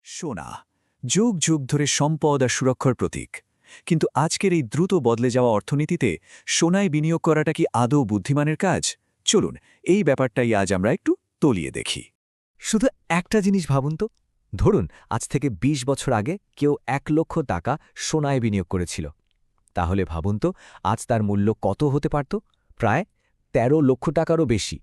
সোনা যুগ যুগ ধরে সম্পদ আর সুরক্ষার প্রতীক, কিন্তু আজকের এই দ্রুত বদলে যাওয়া অর্থনীতিতে সোনায় বিনিয়োগ করাটা কি আদৌ বুদ্ধিমানের কাজ? চলুন এই ব্যাপারটাই আজ আমরা একটু তলিয়ে দেখি। শুধু একটা জিনিস ভাবুন তো, ধরুন আজ থেকে ২০ বছর আগে কেউ ১,০০,০০০ টাকা সোনায় বিনিয়োগ করেছিল। তাহলে ভাবুন তো আজ তার মূল্য কত হতে পারত? প্রায় ১৩ লক্ষ টাকারও বেশি।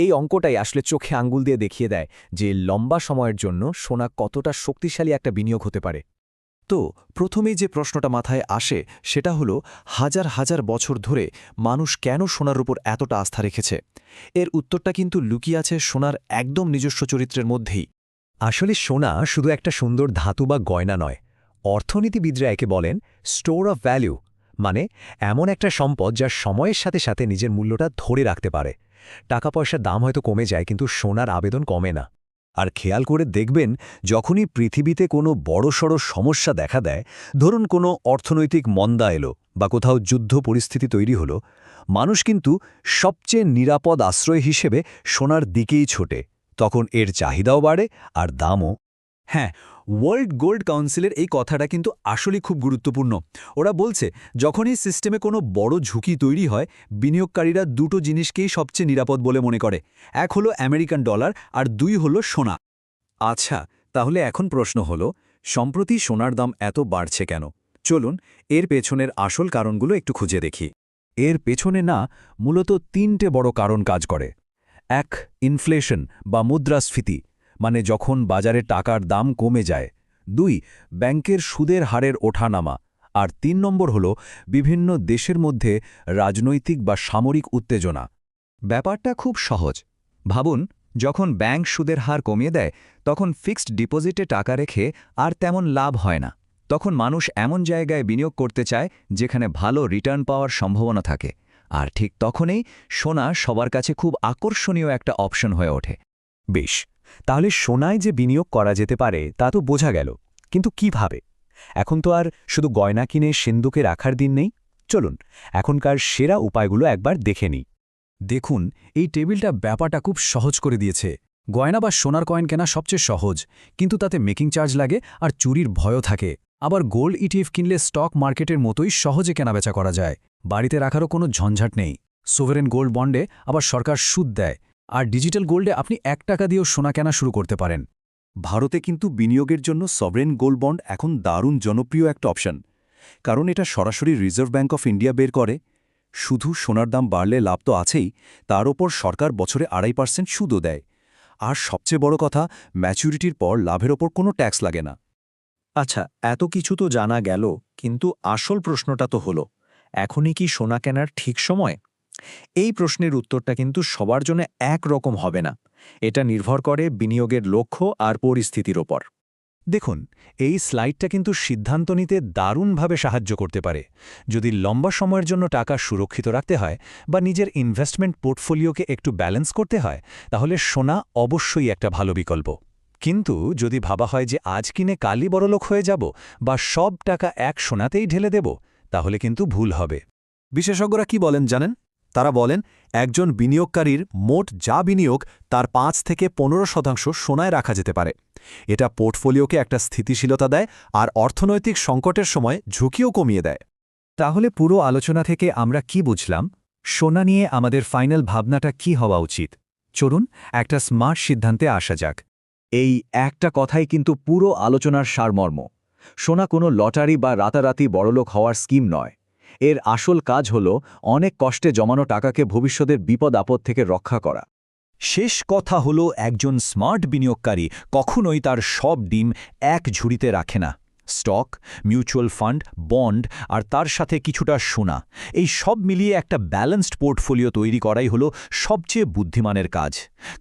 এই অঙ্কটাই আসলে চোখে আঙ্গুল দিয়ে দেখিয়ে দেয় যে লম্বা সময়ের জন্য সোনা কতটা শক্তিশালী একটা বিনিয়োগ হতে পারে। তো প্রথমেই যে প্রশ্নটা মাথায় আসে সেটা হলো, হাজার হাজার বছর ধরে মানুষ কেন সোনার উপর এতটা আস্থা রেখেছে? এর উত্তরটা কিন্তু লুকিয়ে আছে সোনার একদম নিজস্ব চরিত্রের মধ্যেই। আসলে সোনা শুধু একটা সুন্দর ধাতু বা গয়না নয়, অর্থনীতিবিদরা একে বলেন স্টোর অফ ভ্যালু, মানে এমন একটা সম্পদ যা সময়ের সাথে সাথে নিজের মূল্যটা ধরে রাখতে পারে। টাকা পয়সার দাম হয়তো কমে যায়, কিন্তু সোনার আবেদন কমে না। আর খেয়াল করে দেখবেন, যখনই পৃথিবীতে কোনো বড়সড় সমস্যা দেখা দেয়, ধরুন কোনো অর্থনৈতিক মন্দা এলো বা কোথাও যুদ্ধ পরিস্থিতি তৈরি হলো, মানুষ কিন্তু সবচেয়ে নিরাপদ আশ্রয় হিসেবে সোনার দিকেই ছোটে। তখন এর চাহিদাও বাড়ে আর দামও। হ্যাঁ, ওয়ার্ল্ড গোল্ড কাউন্সিলের এই কথাটা কিন্তু আসলেই খুব গুরুত্বপূর্ণ। ওরা বলছে, যখনই সিস্টেমে কোনো বড় ঝুঁকি তৈরি হয়, বিনিয়োগকারীরা দুটো জিনিসকেই সবচেয়ে নিরাপদ বলে মনে করে। এক হলো আমেরিকান ডলার আর দুই হলো সোনা। আচ্ছা, তাহলে এখন প্রশ্ন হলো, সম্প্রতি সোনার দাম এত বাড়ছে কেন? চলুন এর পেছনের আসল কারণগুলো একটু খুঁজে দেখি। এর পেছনে মূলত ৩টে বড় কারণ কাজ করে। ১. ইনফ্লেশন বা মুদ্রাস্ফীতি, মানে যখন বাজারে টাকার দাম কমে যায়। ২. ব্যাংকের সুদের হারের ওঠানামা। আর ৩ নম্বর হল বিভিন্ন দেশের মধ্যে রাজনৈতিক বা সামরিক উত্তেজনা। ব্যাপারটা খুব সহজ। ভাবুন, যখন ব্যাংক সুদের হার কমিয়ে দেয়, তখন ফিক্সড ডিপোজিটে টাকা রেখে আর তেমন লাভ হয় না। তখন মানুষ এমন জায়গায় বিনিয়োগ করতে চায় যেখানে ভালো রিটার্ন পাওয়ার সম্ভাবনা থাকে। আর ঠিক তখনই সোনা সবার কাছে খুব আকর্ষণীয় একটা অপশন হয়ে ওঠে। বেশ, তাহলে সোনায় যে বিনিয়োগ করা যেতে পারে তা তো বোঝা গেল, কিন্তু কিভাবে? এখন তো আর শুধু গয়না কিনে সিন্দুকে রাখার দিন নেই। চলুন এখনকার সেরা উপায়গুলো একবার দেখে নিই। দেখুন, এই টেবিলটা ব্যাপারটা খুব সহজ করে দিয়েছে। গয়না বা সোনার কয়েন কেনা সবচেয়ে সহজ, কিন্তু তাতে মেকিং চার্জ লাগে আর চুরির ভয়ও থাকে। আবার গোল্ড ইটিএফ কিনলে স্টক মার্কেটের মতোই সহজে কেনাবেচা করা যায়। বাড়িতে রাখারও কোনো ঝঞ্ঝাট নেই। সোভারেন গোল্ড বন্ডে আবার সরকার সুদ দেয়, আর ডিজিটাল গোল্ডে আপনি ১ টাকা দিয়েও সোনা কেনা শুরু করতে পারেন। ভারতে কিন্তু বিনিয়োগের জন্য সভরেন গোল্ড বন্ড এখন দারুণ জনপ্রিয় একটা অপশন, কারণ এটা সরাসরি রিজার্ভ ব্যাঙ্ক অফ ইন্ডিয়া বের করে। শুধু সোনার দাম বাড়লে লাভ তো আছেই, তার ওপর সরকার বছরে ২.৫% সুদও দেয়। আর সবচেয়ে বড় কথা, ম্যাচুরিটির পর লাভের ওপর কোনো ট্যাক্স লাগে না। আচ্ছা, এত কিছু তো জানা গেল, কিন্তু আসল প্রশ্নটা তো হলো, এখনই কি সোনা কেনার ঠিক সময়? এই প্রশ্নের উত্তরটা কিন্তু সবার জন্য একরকম হবে না। এটা নির্ভর করে বিনিয়োগের লক্ষ্য আর পরিস্থিতির ওপর। দেখুন, এই স্লাইডটা কিন্তু সিদ্ধান্ত নিতে দারুণভাবে সাহায্য করতে পারে। যদি লম্বা সময়ের জন্য টাকা সুরক্ষিত রাখতে হয় বা নিজের ইনভেস্টমেন্ট পোর্টফোলিওকে একটু ব্যালেন্স করতে হয়, তাহলে সোনা অবশ্যই একটা ভালো বিকল্প। কিন্তু যদি ভাবা হয় যে আজ কিনে কালই বড়লোক হয়ে যাব বা সব টাকা এক সোনাতেই ঢেলে দেব, তাহলে কিন্তু ভুল হবে। বিশেষজ্ঞরা কি বলেন জানেন? তারা বলেন, একজন বিনিয়োগকারীর মোট যা বিনিয়োগ তার ৫ থেকে ১৫% সোনায় রাখা যেতে পারে। এটা পোর্টফোলিওকে একটা স্থিতিশীলতা দেয় আর অর্থনৈতিক সংকটের সময় ঝুঁকিও কমিয়ে দেয়। তাহলে পুরো আলোচনা থেকে আমরা কি বুঝলাম? সোনা নিয়ে আমাদের ফাইনাল ভাবনাটা কি হওয়া উচিত? চলুন একটা স্মার্ট সিদ্ধান্তে আসা যাক। এই একটা কথাই কিন্তু পুরো আলোচনার সারমর্ম। সোনা কোনো লটারি বা রাতারাতি বড়লোক হওয়ার স্কিম নয়। এর আসল কাজ হল অনেক কষ্টে জমানো টাকাকে ভবিষ্যতের বিপদ আপদ থেকে রক্ষা করা। শেষ কথা হলো, একজন স্মার্ট বিনিয়োগকারী কখনোই তার সব ডিম এক ঝুড়িতে রাখে না। স্টক, মিউচুয়াল ফান্ড, বন্ড আর তার সাথে কিছুটা সোনা, এই সব মিলিয়ে একটা ব্যালেন্সড পোর্টফোলিও তৈরি করাই হলো সবচেয়ে বুদ্ধিমানের কাজ।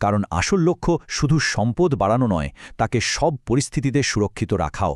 কারণ আসল লক্ষ্য শুধু সম্পদ বাড়ানো নয়, তাকে সব পরিস্থিতিতে সুরক্ষিত রাখাও।